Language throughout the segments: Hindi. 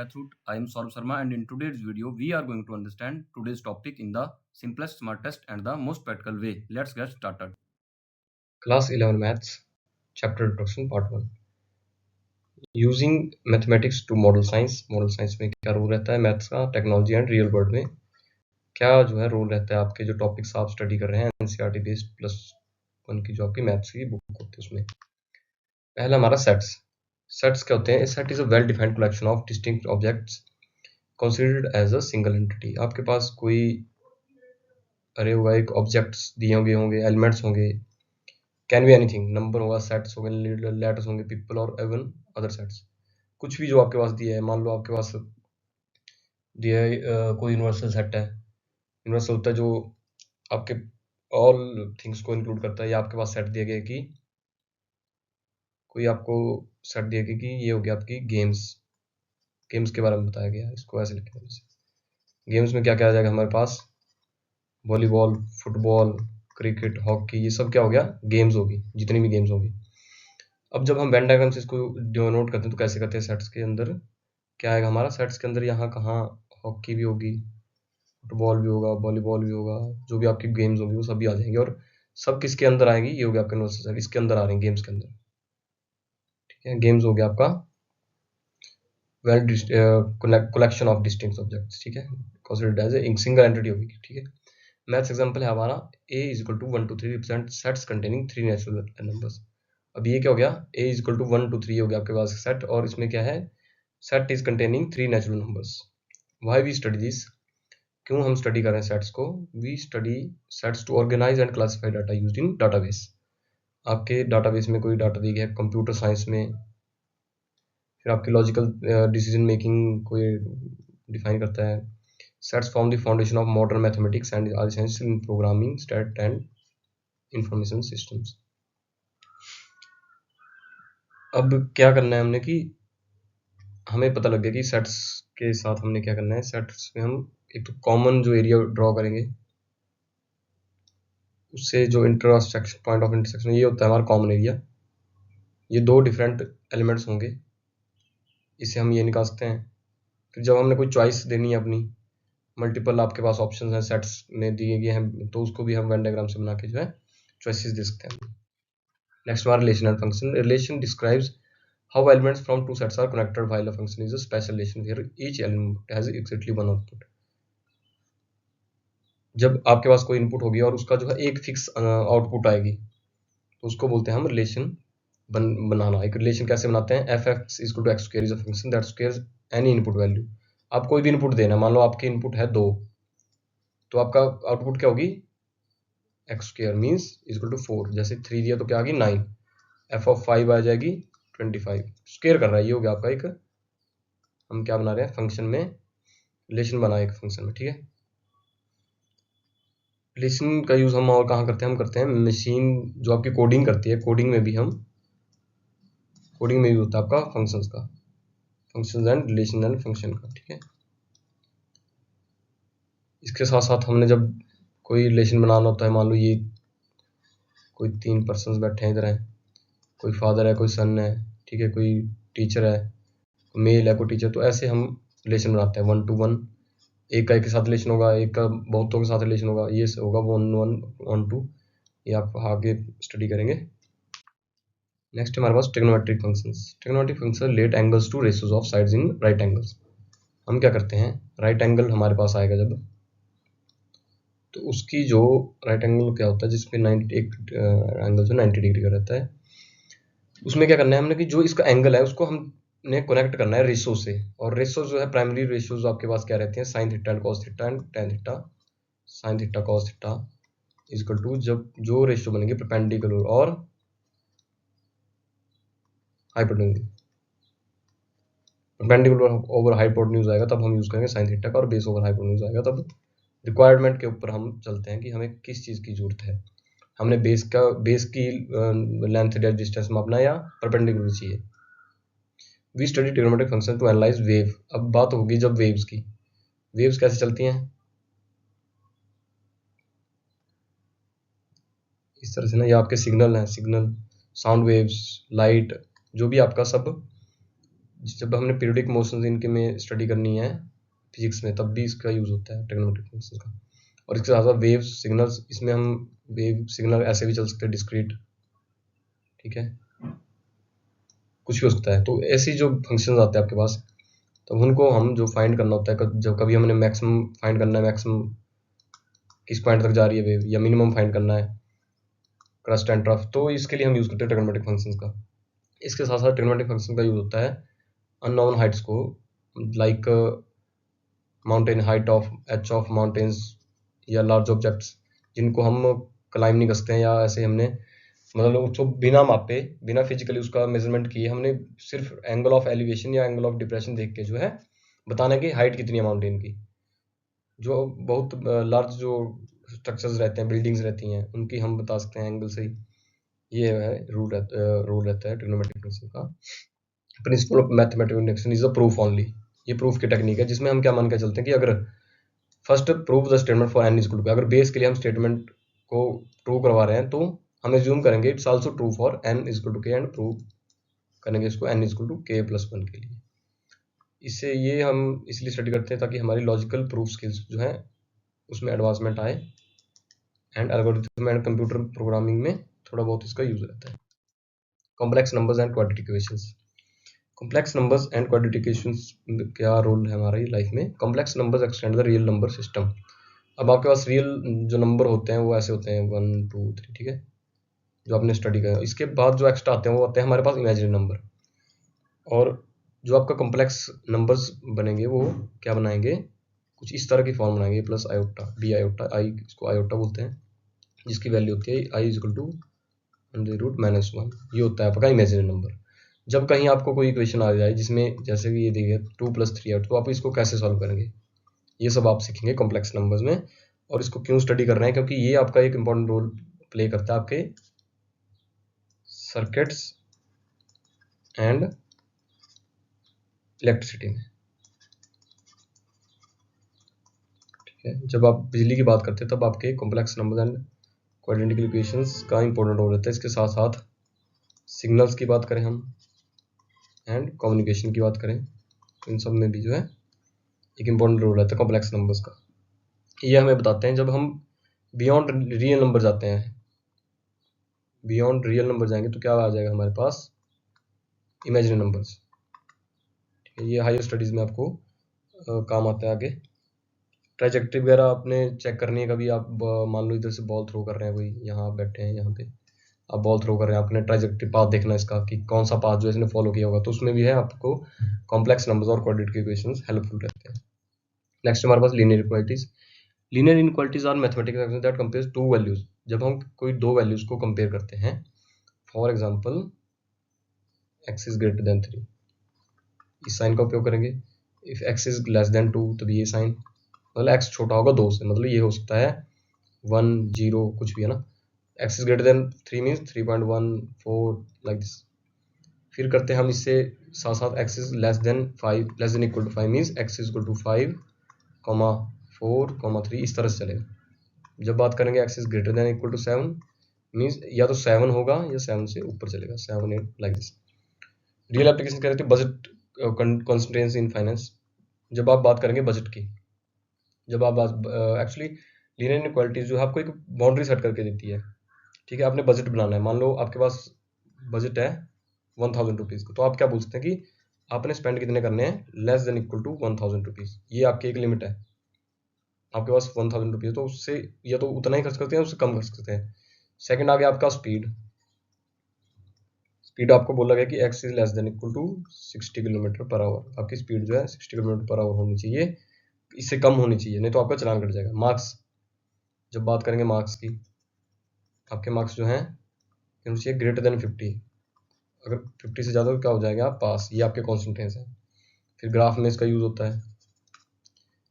Method. I am Saurabh Sharma, and in today's video, we are going to understand today's topic in the simplest, smartest, and the most practical way. Let's get started. Class 11 Maths, Chapter Introduction, Part 1. Using Mathematics to Model Science. Model Science में क्या रोल रहता है मैथ्स का, टेक्नोलॉजी एंड रियल वर्ल्ड में क्या जो है रोल रहता है आपके जो टॉपिक्स आप स्टडी कर रहे हैं एनसीईआरटी बेस्ड +1 की जो आपकी मैथ्स की बुक होती है उसमें। पहला हमारा सेट्स। सेट्स क्या होते हैं? A set is a well defined collection of distinct objects considered as a single entity. आपके पास कोई अरे होगा, एक ऑब्जेक्ट्स दिए होंगे, एलिमेंट्स होंगे, कैन बी एनीथिंग, नंबर होगा, सेट्स होंगे, लेटर्स होंगे, पीपल और इवन अदर सेट्स। कुछ भी जो आपके पास दिया है, मान लो आपके पास दिया है कोई यूनिवर्सल सेट है। यूनिवर्सल होता है जो आपके ऑल थिंग्स को इंक्लूड करता है। या आपके पास सेट दिया गया कि कोई आपको सेट दिया गया कि ये हो गया आपकी गेम्स के बारे में बताया गया, इसको ऐसे लिखें। गेम्स में क्या क्या आ जाएगा हमारे पास? वॉलीबॉल, फुटबॉल, क्रिकेट, हॉकी, ये सब क्या हो गया? गेम्स होगी, जितनी भी गेम्स होगी। अब जब हम वेन डायग्राम से इसको डिनोट करते हैं तो कैसे करते हैं? सेट्स के अंदर क्या आएगा हमारा? सेट्स के अंदर यहाँ कहाँ हॉकी भी होगी, फुटबॉल भी होगा, वॉलीबॉल भी होगा, जो भी आपकी गेम्स होगी वो सब भी आ जाएंगे। और सब किसके अंदर आएंगी? ये हो गया आपका यूनिवर्सल सेट, इसके अंदर आ रही है, गेम्स के अंदर। ठीक है, गेम्स हो गया आपका well collection of distinct objects. ठीक है, considered as a single entity होगी। ठीक है, मैथ्स एग्जांपल है हमारा a = 1 to 3 represent sets containing 3 natural numbers. अब ये क्या हो गया? a = 1 to 3 हो गया आपके पास सेट, और इसमें क्या है? Set is containing 3 natural numbers. Why we study this? क्यों हम स्टडी कर रहे हैं सेट्स को? We study sets to organise and classify data used in database. आपके डाटाबेस में कोई डाटा दी गया है, कंप्यूटर साइंस में फिर आपकी लॉजिकल डिसीजन मेकिंग को ये डिफाइन करता है। Sets form the foundation of modern mathematics and are essential in programming, stat and information systems. अब क्या करना है हमने कि हमें पता लग गया कि सेट्स के साथ हमने क्या करना है। सेट्स में हम एक तो कॉमन जो एरिया ड्रॉ करेंगे, उससे जो इंटरसेक्शन पॉइंट ऑफ इंटरसेक्शन ये होता है हमारा कॉमन एरिया। ये दो डिफरेंट एलिमेंट्स होंगे, इसे हम ये निकाल सकते हैं। फिर जब हमने कोई चॉइस देनी है अपनी, मल्टीपल आपके पास ऑप्शंस हैं सेट्स में दिए गए हैं, तो उसको भी हम वेन डायग्राम से बना के जो है चॉइसेस दे सकते हैं। नेक्स्ट हमारा relation and function. Relation describes how elements from two sets are connected while a function is a special relation where each element has exactly one output. जब आपके पास कोई इनपुट होगी और उसका जो है एक फिक्स आउटपुट आएगी, तो उसको बोलते हैं हम रिलेशन बनाना। एक रिलेशन कैसे बनाते हैं? f(x) = x² is a function that squares any input value. आप कोई भी इनपुट देना, मान लो आपकी इनपुट है 2, तो आपका आउटपुट क्या होगी? x² means = 4। जैसे 3 दिया तो क्या आ गई? 9। f(5) आ जाएगी 25। स्क्वेयर कर रहा है, ये हो गया आपका एक, हम क्या बना रहे हैं? फंक्शन में रिलेशन बना एक फंक्शन में। ठीक है, रिलेशन का यूज हम और कहाँ करते हैं? हम करते हैं मशीन जो आपकी कोडिंग करती है, कोडिंग में भी हम कोडिंग में यूज होता है आपका फंक्शंस का, functions and relation and function का। ठीक है, इसके साथ साथ हमने जब कोई रिलेशन बनाना होता है, मान लो ये कोई 3 पर्सन्स बैठे हैं इधर हैं, कोई फादर है, कोई सन है, ठीक है, कोई टीचर है, मेल है, कोई टीचर, तो ऐसे हम रिलेशन बनाते हैं 1 to 1। एक का एक के साथ रिलेशन होगा, एक का बहुतों के साथ रिलेशन होगा, ये होगा 1 to 1। ये आप आगे स्टडी करेंगे। नेक्स्ट हमारे पास trigonometric functions. Trigonometric function relate angles to ratios of sides in right angles. हम क्या करते हैं? राइट एंगल हमारे पास आएगा जब, तो उसकी जो राइट एंगल क्या होता है जिसमें 90 एक एंगल जो 90 डिग्री का रहता है, उसमें क्या करना है हमने कि जो इसका एंगल है उसको हमने कनेक्ट करना है रेशो से। और रेशो जो है प्राइमरी रेशोज आपके पास क्या रहती हैं? Sine theta and cos theta and tan theta. Sine theta cos theta equal to, जब जो रेशो बनेंगे परपेंडिकुलर और हाइपोटेन्यूज, परपेंडिकुलर ओवर हाइपोटेन्यूज आएगा तब हम यूज करेंगे साइन थीटा का, और बेस ओवर हाइपोटेन्यूज आएगा तब। रिक्वायरमेंट के ऊपर हम चलते हैं कि हमें किस चीज़ की जरूरत है। हमने बेस की लेंथ या डिस्टेंस मापना है या परपेंडिकुलर चाहिए। We study trigonometric function to analyse wave. अब बात होगी जब वेव्स की। वेव्स कैसे चलती हैं? इस तरह से ना, ये आपके सिग्नल हैं, सिग्नल, साउंड वेव्स, लाइट, जो भी आपका सब जब हमने पीरियोडिक मोशंस इनके में स्टडी करनी है फिजिक्स में, तब भी इसका यूज़ होता है ट्रिग्नोमेट्रिक फंक्शन का। और इसके साथ साथ वेव सिग्नल्स, इसमें हम वेव सिग्नल ऐसे भी चल सकते हैं डिस्क्रीट, ठीक है, कुछ भी हो सकता है। तो ऐसी जो फंक्शंस आते हैं आपके पास, तो उनको हम जो फाइंड करना होता है, जब कभी हमने मैक्सिमम फाइंड करना है, मैक्सिमम किस पॉइंट तक जा रही है वेव, या मिनिमम फाइंड करना है क्रस्ट एंड ट्रफ, तो इसके लिए हम यूज़ करते हैं ट्रिग्नोमेट्रिक फंक्शंस का। इसके साथ साथ ट्रिग्नोमेट्रिक फंक्शन का यूज़ होता है अननोन हाइट्स को, like mountain height of H of mountains, या लार्ज ऑब्जेक्ट्स जिनको हम क्लाइम नहीं कर सकते हैं, या ऐसे हमने मतलब उसको बिना मापे, बिना फिजिकली उसका मेजरमेंट किए, हमने सिर्फ एंगल ऑफ एलिवेशन या एंगल ऑफ डिप्रेशन देख के जो है बताना कि हाइट कितनी है माउंटेन की। जो बहुत लार्ज जो स्ट्रक्चर्स रहते हैं, बिल्डिंग्स रहती हैं, उनकी हम बता सकते हैं एंगल से ही। ये है रूल रहता है ट्रिग्नोमेट्रिक फंक्शन का। Principle of mathematical induction is a proof only. ये प्रूफ की टेक्निक है जिसमें हम क्या मान के चलते हैं कि अगर first prove the statement for n is equal to, अगर बेस के लिए हम स्टेटमेंट को प्रूव करवा रहे हैं, तो हम एज्यूम करेंगे it's also true for n is equal to k, and prove करेंगे इसको n is equal to k plus 1 के लिए। इससे ये हम इसलिए स्टडी करते हैं ताकि हमारी लॉजिकल प्रूफ स्किल्स जो है उसमें एडवांसमेंट आए, and algorithm and computer programming में थोड़ा बहुत इसका यूज रहता है। Complex numbers and quadratic equations. Complex numbers and quadratic equations क्या रोल है हमारी लाइफ में? Complex numbers extend the real number system. अब आपके पास रियल जो नंबर होते हैं वो ऐसे होते हैं 1 2 3, ठीक है, जो आपने स्टडी किया। इसके बाद जो एक्स्ट्रा आते हैं वो आते हैं हमारे पास इमेजिनरी नंबर। और जो आपका कॉम्प्लेक्स नंबर्स बनेंगे वो क्या बनाएंगे, कुछ इस तरह की फॉर्म बनाएंगे, प्लस आयोटा, बी आयोटा, आई, इसको आयोटा बोलते हैं, जिसकी वैल्यू होती है आई इज इक्वल टू √-1। ये होता है आपका इमेजिनरी नंबर। जब कहीं आपको कोई इक्वेशन आ जाए जिसमें जैसे कि ये देखिए 2 + 3 है, तो आप इसको कैसे सॉल्व करेंगे, ये सब आप सीखेंगे कॉम्प्लेक्स नंबर्स में। और इसको क्यों स्टडी कर रहे हैं, क्योंकि ये आपका एक इम्पॉर्टेंट रोल प्ले करता है आपके सर्किट्स एंड इलेक्ट्रिसिटी में, ठीक है। जब आप बिजली की बात करते हैं तब आपके complex numbers and quadratic equations का इंपॉर्टेंट रोल रहता है। इसके साथ साथ सिग्नल्स की बात करें हम, एंड कम्युनिकेशन की बात करें, तो इन सब में भी जो है एक इम्पॉर्टेंट रोल रहता है कॉम्प्लेक्स नंबर्स का। ये हमें बताते हैं जब हम बियॉन्ड रियल नंबर जाते हैं, बियॉन्ड रियल नंबर जाएंगे तो क्या आ जाएगा हमारे पास, इमेजिनरी नंबर्स, ठीक है। ये हायर स्टडीज़ में आपको काम आता है आगे। ट्राइजेक्टरी वगैरह आपने चेक करनी है, कभी आप मान लो इधर से बॉल थ्रो कर रहे हैं, कोई यहाँ आप बैठे हैं, यहाँ पे आप बॉल थ्रो कर रहे हैं, आपने ट्राइजेक्टरी पाथ देखना है इसका कि कौन सा पाथ जो इसने फॉलो किया होगा, तो उसमें भी है आपको कॉम्प्लेक्स नंबर्स और क्वाड्रेटिक इक्वेशंस हेल्पफुल रहते हैं। नेक्स्ट हमारे पास linear equalities. Linear inequalities are mathematical actions that compares two values. जब हम कोई दो वैल्यूज को कंपेयर करते हैं, for example x is greater than 3, इस साइन का उपयोग करेंगे। If x is less than 2, तो भी ये साइन, मतलब x छोटा होगा 2 से, मतलब ये हो सकता है 1 0 कुछ भी है ना। x is greater than 3 means 3.14 like this. फिर करते हैं हम इससे साथ साथ x is less than 5, less than equal to 5 means x is equal to 5, 4, 3, इस तरह से चलेगा। जब बात करेंगे x is greater than equal to 7 means या तो 7 होगा या 7 से ऊपर चलेगा, 7 8 लाइक दिस। रियल एप्लीकेशन कह रहे थे बजट कंस्ट्रेंट्स इन फाइनेंस। जब आप बात करेंगे बजट की, जब आप बात एक्चुअली लीनियर इनइक्वालिटीज जो है आपको एक बाउंड्री सेट करके देती है, ठीक है। आपने बजट बनाना है, मान लो आपके पास बजट है 1000 रुपीज़ का, तो आप क्या बोल सकते हैं कि आपने स्पेंड कितने करने हैं, less than equal to 1000 rupees. ये आपकी एक लिमिट है, आपके पास 1000 रुपीज़, तो उससे या तो उतना ही खर्च करते हैं, उससे कम खर्च करते हैं। सेकंड आ गया आपका स्पीड। स्पीड आपको बोला गया कि x is less than equal to 60 kilometre per hour. आपकी स्पीड जो है 60 किलोमीटर पर आवर होनी चाहिए, इससे कम होनी चाहिए, नहीं तो आपका चलान कट जाएगा। मार्क्स, जब बात करेंगे मार्क्स की, आपके मार्क्स जो हैं होनी चाहिए ग्रेटर देन 50। अगर 50 से ज़्यादा तो क्या हो जाएगा, आप पास। ये आपके कॉन्सेंट्रेंस है। फिर ग्राफ में इसका यूज होता है,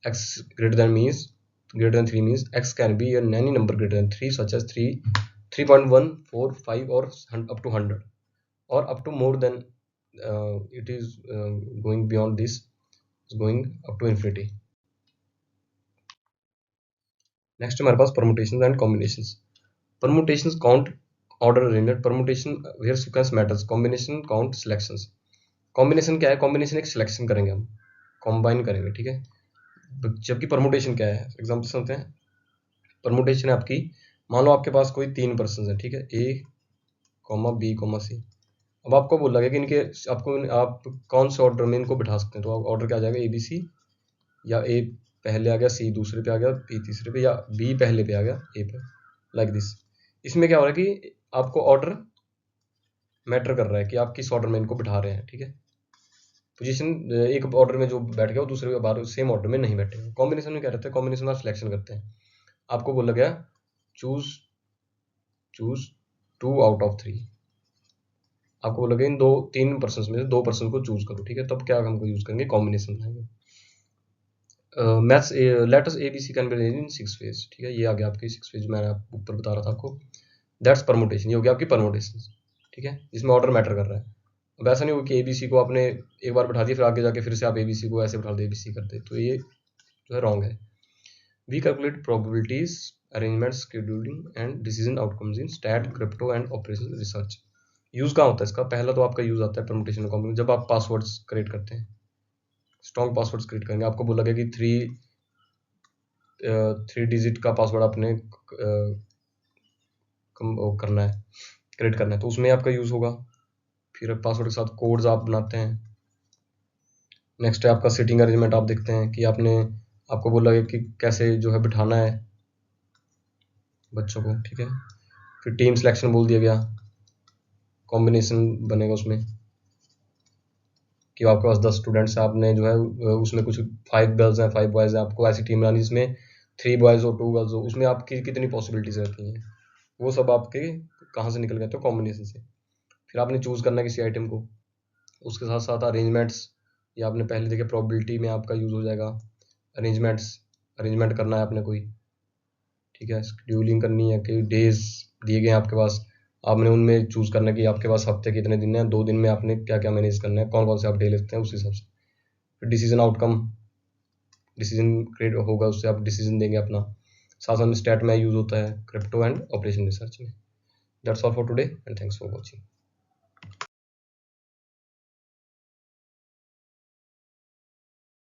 x greater than means greater than 3 means x can be any number greater than 3 such as 3, 3.145 or up to 100 or up to more than it is going beyond this, is going up to infinity. Next हमारे पास permutations and combinations. Permutations count order arrangement, permutation where sequence matters, combination count selections. Combination क्या है? कॉम्बिनेशन एक सिलेक्शन करेंगे हम, कॉम्बाइन करेंगे, ठीक है। जबकि परमुटेशन क्या है? एग्जाम्पल सुनते हैं। परमुटेशन है आपकी, मान लो आपके पास कोई 3 पर्सन है, ठीक है, ए कॉमा बी कॉमा सी। अब आपको बोला गया कि इनके आप कौन से ऑर्डर में इनको बिठा सकते हैं, तो ऑर्डर क्या आ जाएगा? ए बी सी, या ए पहले आ गया, सी दूसरे पे आ गया, बी तीसरे पे, या बी पहले पे आ गया ए पे, लाइक दिस। इसमें क्या हो रहा है कि आपको ऑर्डर मैटर कर रहा है कि आप किस ऑर्डर में इनको बिठा रहे हैं, ठीक है। पोजीशन एक ऑर्डर में जो बैठ गया वो दूसरे बार सेम ऑर्डर में नहीं बैठेगा। कॉम्बिनेशन में क्या रहता है? कॉम्बिनेशन में आप सिलेक्शन करते हैं। आपको बोला गया चूज 2 आउट ऑफ 3। आपको बोला गया इन 3 पर्सन में से 2 पर्सन को चूज करो, ठीक है। तब क्या हमको यूज करेंगे? कॉम्बिनेशन बनाएंगे। Maths letters A B C can be arranged in 6 ways, ठीक है। ये आ गया आपकी 6 वेज, मैंने ऊपर बता रहा था आपको। दैट्स परमुटेशन, ये हो गया आपकी परमुटेशन, ठीक है, जिसमें ऑर्डर मैटर कर रहा है। अब ऐसा नहीं हो कि ए बी सी को आपने एक बार बिठा दिया, फिर आगे जाके फिर से आप ए बी सी को ऐसे बिठा दे, ए बी सी कर दे, तो ये जो है रॉन्ग है। We calculate probabilities, arrangement, scheduling and decision outcomes in stat, crypto and operation research. Use कहाँ होता है इसका? पहला तो आपका यूज आता है परमुटेशन और कॉम्बिनेशन, जब आप पासवर्ड्स क्रिएट करते हैं, स्ट्रॉन्ग पासवर्ड्स क्रिएट करेंगे। आपको बोला गया कि 3 डिजिट का पासवर्ड आपने करना है, क्रिएट करना है, तो उसमें आपका यूज होगा। फिर पासवर्ड के साथ कोड्स आप बनाते हैं। नेक्स्ट है आपका सीटिंग अरेंजमेंट। आप देखते हैं कि आपको बोला गया कि कैसे जो है बिठाना है बच्चों को, ठीक है। फिर टीम सिलेक्शन बोल दिया गया, कॉम्बिनेशन बनेगा उसमें कि आपके पास 10 स्टूडेंट्स हैं, आपने जो है उसमें कुछ 5 गर्ल्स हैं 5 बॉयज़ हैं, आपको ऐसी टीम बनानी जिसमें 3 बॉयज़ हो 2 गर्ल्स हो, उसमें आपकी कितनी पॉसिबिलिटीज रहती हैं, वो सब आपके कहाँ से निकल गए? तो कॉम्बिनेशन से। फिर आपने चूज़ करना है किसी आइटम को, उसके साथ साथ अरेंजमेंट्स, ये आपने पहले देखे, प्रोबेबिलिटी में आपका यूज़ हो जाएगा। अरेंजमेंट करना है आपने कोई, ठीक है। शेड्यूलिंग करनी है कि डेज दिए गए हैं आपके पास, आपने उनमें चूज़ करना है कि आपके पास हफ्ते कितने दिन हैं, 2 दिन में आपने क्या क्या मैनेज करना है, कौन कौन से आप डे लेते हैं उस हिसाब से। फिर डिसीजन आउटकम, डिसीजन क्रिएट होगा, उससे आप डिसीजन देंगे अपना। साथ साथ में स्टैट में यूज़ होता है क्रिप्टो एंड ऑपरेशन रिसर्च में। That's all for today and thanks for watching.